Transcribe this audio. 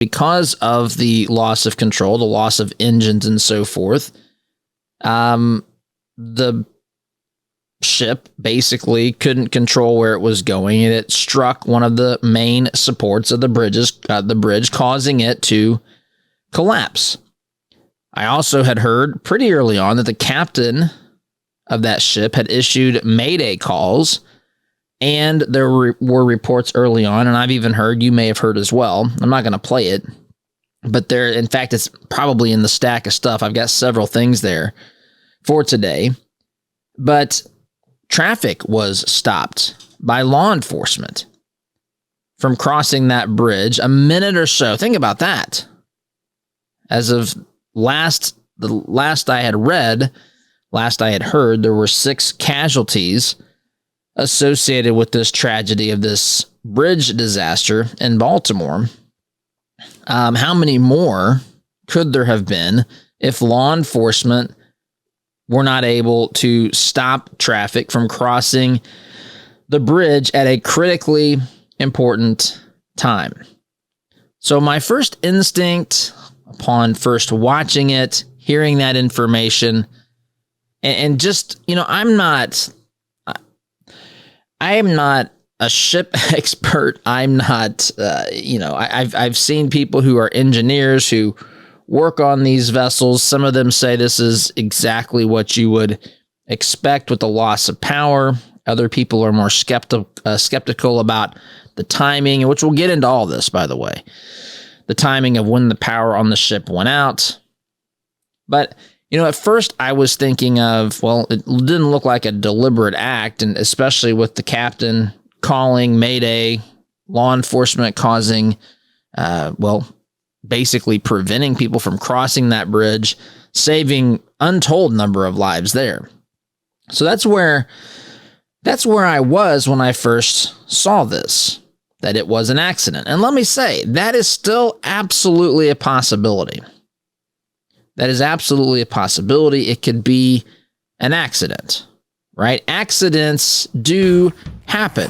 because of the loss of control, the loss of engines and so forth, the ship basically couldn't control where it was going, and it struck one of the main supports of the bridge, causing it to collapse. I also had heard pretty early on that the captain of that ship had issued mayday calls, and there were reports early on, and I've even heard, you may have heard as well, I'm not going to play it, but there, in fact, it's probably in the stack of stuff. I've got several things there for today, but traffic was stopped by law enforcement from crossing that bridge a minute or so. Think about that. As of the last I had heard, there were 6 casualties associated with this tragedy of this bridge disaster in Baltimore. How many more could there have been if law enforcement were not able to stop traffic from crossing the bridge at a critically important time? So my first instinct upon first watching it, hearing that information, and just, I am not a ship expert. I'm not, I've seen people who are engineers who work on these vessels. Some of them say this is exactly what you would expect with the loss of power. Other people are more skeptical about the timing, which we'll get into all this, by the way. The timing of when the power on the ship went out. But, at first I was thinking of, well, it didn't look like a deliberate act, and especially with the captain calling mayday, law enforcement causing, basically preventing people from crossing that bridge, saving untold number of lives there. So that's where I was when I first saw this, that it was an accident. And let me say, that is still absolutely a possibility. That is absolutely a possibility. It could be an accident, right? Accidents do happen.